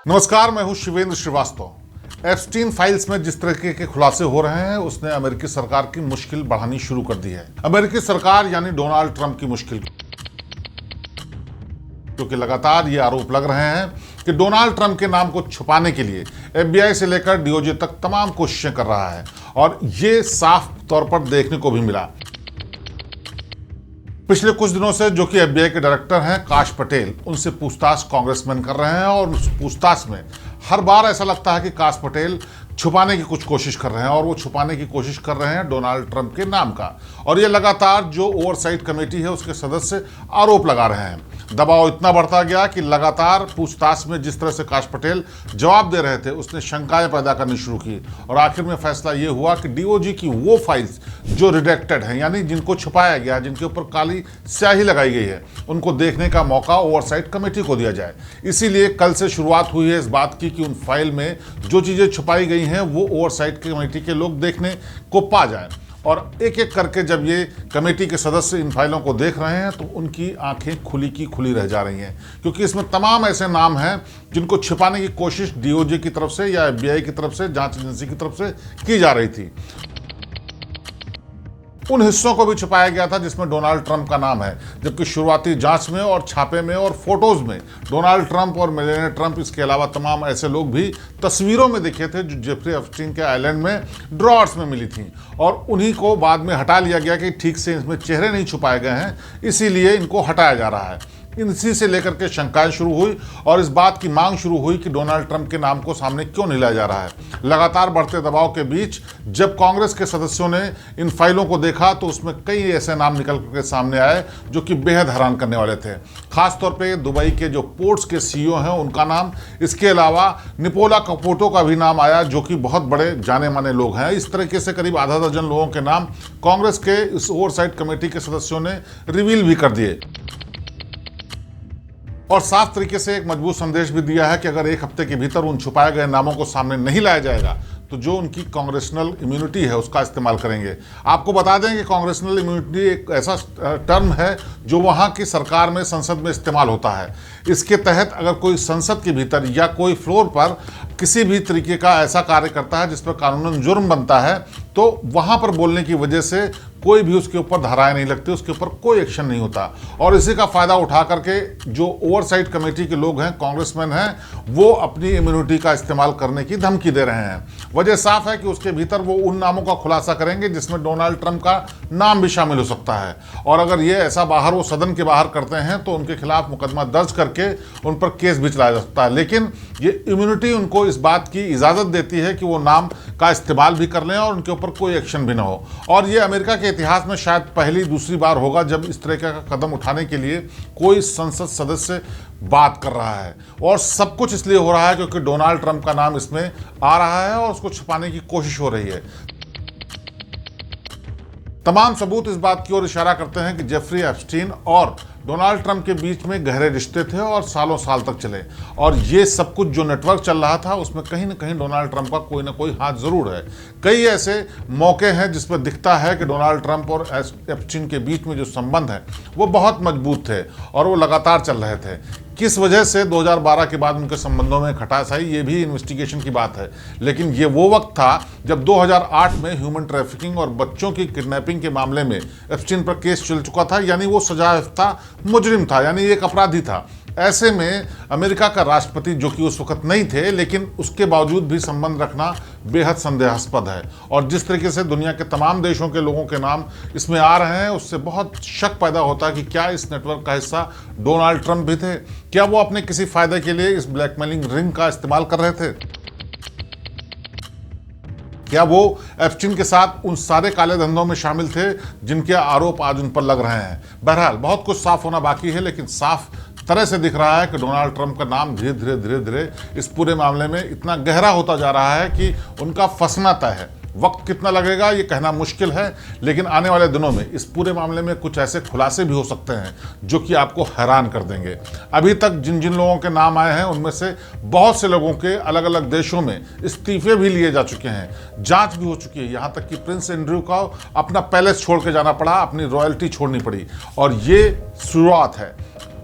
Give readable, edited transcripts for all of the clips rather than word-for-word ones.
नमस्कार, मैं हूं शिवेंद्र श्रीवास्तव। एप्स्टीन फाइल्स में जिस तरीके के खुलासे हो रहे हैं उसने अमेरिकी सरकार की मुश्किल बढ़ानी शुरू कर दी है। अमेरिकी सरकार यानी डोनाल्ड ट्रंप की मुश्किल, क्योंकि लगातार ये आरोप लग रहे हैं कि डोनाल्ड ट्रंप के नाम को छुपाने के लिए FBI से लेकर DOJ तक तमाम कोशिशें कर रहा है। और ये साफ तौर पर देखने को भी मिला पिछले कुछ दिनों से, जो कि FBI के डायरेक्टर हैं काश पटेल, उनसे पूछताछ कांग्रेसमैन कर रहे हैं। और उस पूछताछ में हर बार ऐसा लगता है कि काश पटेल छुपाने की कुछ कोशिश कर रहे हैं, और वो छुपाने की कोशिश कर रहे हैं डोनाल्ड ट्रंप के नाम का। और ये लगातार जो ओवरसाइट कमेटी है उसके सदस्य आरोप लगा रहे हैं। दबाव इतना बढ़ता गया कि लगातार पूछताछ में जिस तरह से काश पटेल जवाब दे रहे थे, उसने शंकाएं पैदा करनी शुरू की। और आखिर में फैसला ये हुआ कि DOJ की वो फाइल्स जो रिडेक्टेड हैं, यानी जिनको छुपाया गया, जिनके ऊपर काली स्याही लगाई गई है, उनको देखने का मौका ओवरसाइट कमेटी को दिया जाए। इसीलिए कल से शुरुआत हुई है इस बात की कि उन फाइल में जो चीज़ें छुपाई गई हैं वो ओवरसाइट कमेटी के लोग देखने को पा जाएं। और एक एक करके जब ये कमेटी के सदस्य इन फाइलों को देख रहे हैं तो उनकी आंखें खुली की खुली रह जा रही हैं, क्योंकि इसमें तमाम ऐसे नाम हैं जिनको छिपाने की कोशिश DOJ की तरफ से या FBI की तरफ से, जांच एजेंसी की तरफ से की जा रही थी। उन हिस्सों को भी छुपाया गया था जिसमें डोनाल्ड ट्रंप का नाम है, जबकि शुरुआती जांच में और छापे में और फोटोज में डोनाल्ड ट्रंप और मेलानिया ट्रंप, इसके अलावा तमाम ऐसे लोग भी तस्वीरों में दिखे थे जो जेफरी एप्स्टीन के आइलैंड में ड्रॉर्स में मिली थी। और उन्हीं को बाद में हटा लिया गया कि ठीक से इसमें चेहरे नहीं छुपाए गए हैं, इसीलिए इनको हटाया जा रहा है। इसी से लेकर के शंकाएं शुरू हुई और इस बात की मांग शुरू हुई कि डोनाल्ड ट्रंप के नाम को सामने क्यों नहीं लाया जा रहा है। लगातार बढ़ते दबाव के बीच जब कांग्रेस के सदस्यों ने इन फाइलों को देखा तो उसमें कई ऐसे नाम निकल करके सामने आए जो कि बेहद हैरान करने वाले थे। खासतौर पे दुबई के जो पोर्ट्स के CEO हैं उनका नाम, इसके अलावा निकोला कैपुटो का भी नाम आया, जो कि बहुत बड़े जाने माने लोग हैं। इस तरीके से करीब आधा दर्जन लोगों के नाम कांग्रेस के इस ओवरसाइट कमेटी के सदस्यों ने रिवील भी कर दिए और साफ तरीके से एक मजबूत संदेश भी दिया है कि अगर एक हफ्ते के भीतर उन छुपाए गए नामों को सामने नहीं लाया जाएगा तो जो उनकी कांग्रेशनल इम्यूनिटी है उसका इस्तेमाल करेंगे। आपको बता दें कि कांग्रेशनल इम्यूनिटी एक ऐसा टर्म है जो वहाँ की सरकार में, संसद में इस्तेमाल होता है। इसके तहत अगर कोई संसद के भीतर या कोई फ्लोर पर किसी भी तरीके का ऐसा कार्य करता है जिस पर कानूनन जुर्म बनता है, तो वहाँ पर बोलने की वजह से कोई भी उसके ऊपर धाराएं नहीं लगती, उसके ऊपर कोई एक्शन नहीं होता। और इसी का फायदा उठा करके जो ओवरसाइट कमेटी के लोग हैं, कांग्रेसमैन हैं, वो अपनी इम्यूनिटी का इस्तेमाल करने की धमकी दे रहे हैं। वजह साफ है कि उसके भीतर वो उन नामों का खुलासा करेंगे जिसमें डोनाल्ड ट्रंप का नाम भी शामिल हो सकता है। और अगर ये ऐसा बाहर, वो सदन के बाहर करते हैं तो उनके खिलाफ मुकदमा दर्ज करके उन पर केस भी चलाया जा सकता है। लेकिन ये इम्यूनिटी उनको इस बात की इजाज़त देती है कि वो नाम का इस्तेमाल भी कर लें और उनके ऊपर कोई एक्शन भी ना हो। और ये अमेरिका के इतिहास में शायद पहली दूसरी बार होगा जब इस तरह का कदम उठाने के लिए कोई संसद सदस्य बात कर रहा है। और सब कुछ इसलिए हो रहा है क्योंकि डोनाल्ड ट्रंप का नाम इसमें आ रहा है और उसको छुपाने की कोशिश हो रही है। तमाम सबूत इस बात की ओर इशारा करते हैं कि जेफरी एप्स्टीन और डोनाल्ड ट्रंप के बीच में गहरे रिश्ते थे और सालों साल तक चले। और ये सब कुछ जो नेटवर्क चल रहा था उसमें कहीं ना कहीं डोनाल्ड ट्रंप का कोई ना कोई हाथ जरूर है। कई ऐसे मौके हैं जिस पर दिखता है कि डोनाल्ड ट्रंप और एप्स्टीन के बीच में जो संबंध है वो बहुत मजबूत थे और वो लगातार चल रहे थे। किस वजह से 2012 के बाद उनके संबंधों में खटास आई, ये भी इन्वेस्टिगेशन की बात है। लेकिन ये वो वक्त था जब 2008 में ह्यूमन ट्रैफिकिंग और बच्चों की किडनैपिंग के मामले में एप्स्टीन पर केस चल चुका था, यानी वो सजायाफ्ता मुजरिम था, यानी एक अपराधी था। ऐसे में अमेरिका का राष्ट्रपति, जो कि उस वक्त नहीं थे, लेकिन उसके बावजूद भी संबंध रखना बेहद संदेहास्पद है। और जिस तरीके से दुनिया के तमाम देशों के लोगों के नाम इसमें आ रहे हैं, उससे बहुत शक पैदा होता है कि क्या इस नेटवर्क का हिस्सा डोनाल्ड ट्रंप भी थे? क्या वो अपने किसी फायदे के लिए इस ब्लैकमेलिंग रिंग का इस्तेमाल कर रहे थे? क्या वो एप्स्टीन के साथ उन सारे काले धंधों में शामिल थे जिनके आरोप आज उन पर लग रहे हैं? बहरहाल बहुत कुछ साफ होना बाकी है, लेकिन साफ तरह से दिख रहा है कि डोनाल्ड ट्रंप का नाम धीरे धीरे इस पूरे मामले में इतना गहरा होता जा रहा है कि उनका फंसना तय है। वक्त कितना लगेगा ये कहना मुश्किल है, लेकिन आने वाले दिनों में इस पूरे मामले में कुछ ऐसे खुलासे भी हो सकते हैं जो कि आपको हैरान कर देंगे। अभी तक जिन जिन लोगों के नाम आए हैं उनमें से बहुत से लोगों के अलग अलग देशों में इस्तीफे भी लिए जा चुके हैं, जांच भी हो चुकी है। यहाँ तक कि प्रिंस एंड्रयू को अपना पैलेस छोड़ के जाना पड़ा, अपनी रॉयल्टी छोड़नी पड़ी। और ये शुरुआत है।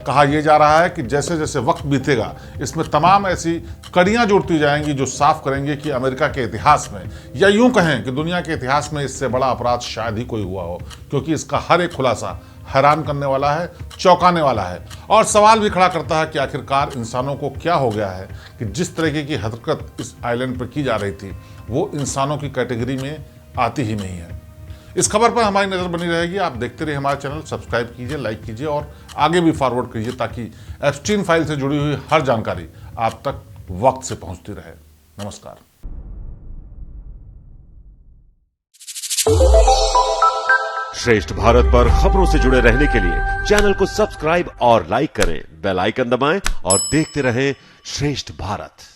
कहा यह जा रहा है कि जैसे जैसे वक्त बीतेगा इसमें तमाम ऐसी कड़ियां जुड़ती जाएंगी जो साफ करेंगे कि अमेरिका के इतिहास में, या यूं कहें कि दुनिया के इतिहास में इससे बड़ा अपराध शायद ही कोई हुआ हो, क्योंकि इसका हर एक खुलासा हैरान करने वाला है, चौंकाने वाला है और सवाल भी खड़ा करता है कि आखिरकार इंसानों को क्या हो गया है कि जिस तरीके की हरकत इस आइलैंड पर की जा रही थी वो इंसानों की कैटेगरी में आती ही नहीं है। इस खबर पर हमारी नजर बनी रहेगी। आप देखते रहिए हमारा चैनल, सब्सक्राइब कीजिए, लाइक कीजिए और आगे भी फॉरवर्ड कीजिए ताकि एप्स्टीन फाइल से जुड़ी हुई हर जानकारी आप तक वक्त से पहुंचती रहे। नमस्कार। श्रेष्ठ भारत पर खबरों से जुड़े रहने के लिए चैनल को सब्सक्राइब और लाइक करें, बेल आइकन दबाएं और देखते रहें श्रेष्ठ भारत।